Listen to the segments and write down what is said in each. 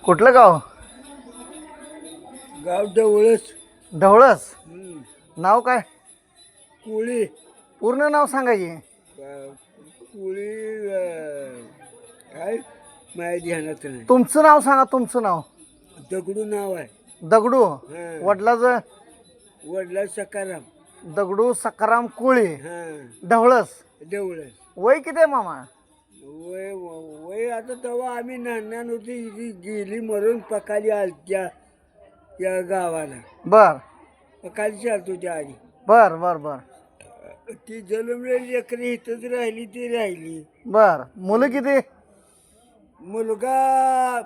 कुठलं गाव? गाव ढवळच. ढवळस. नाव काय? कोळी. पूर्ण नाव सांगा की. कोळी काय माझ्या ध्यानात नाही. तुमचं नाव सांगा, तुमचं नाव. दगडू नाव आहे. दगडू. हां. वडिलाचं? वडला सकाराम. दगडू सकाराम कोळी. हां. ढवळस. ढवळच. वय किती आहे मामा? वय वय आता तेव्हा आम्ही नान होती गेली मरून पकाली आलत्या या गावाला. बर पकाली चालतो त्या आधी. बर बर बर ती जन्मलेली लेकरी इथंच राहिली ती राहिली. बर. मुलं किती? मुलगा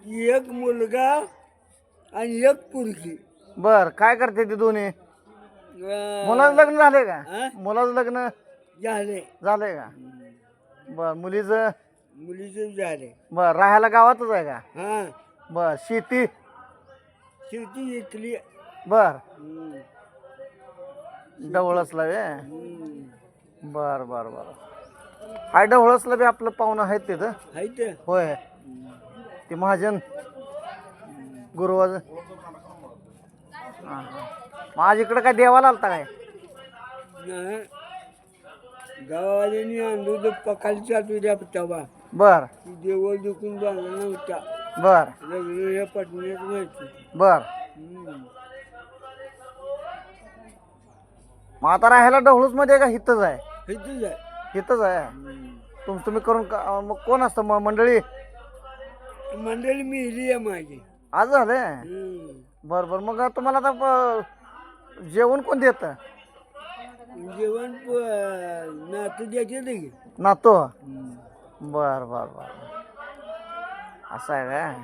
एक मुलगा आणि एक पुरगी. बर. काय करते ते दोन्ही? मुलाचं लग्न झाले का? हा? मुलाचं लग्न झाले. झालंय का? बर. मुलीचं? मुलीचे झाले. बर. राहायला गावातच आहे का? हा बर. शेती? शेती इकली. बर. हम्म. ढवळसला वे. हम्म. बर बर बर. हाय ढवळसला बी आपलं पाहुणं आहेत तिथं. आहे ते. होय. ते महाजन गुरुवार. माझ इकडं काय देवाला आलता काय? नाही. गावावाल्यांनी आणलं तर पकाली चालतो त्या तेव्हा बर देवळ दुखून बांधला नव्हता. बर लग्न या पटण्यात माहिती. बर. हम्म. मग आता राहायला ढवळूस मध्ये का हितच आहे? इथंच आहे. हितच आहे. तुम्ही करून मग कोण असतं मग मंडळी? मंडळी मिली आहे माझी. आज झालंय. हम्म. बर बर. मग तुम्हाला आता जेवण कोण देत? जेवण नातू द्यायचे नाही. नातो. बर बर बर. असं आहे काय?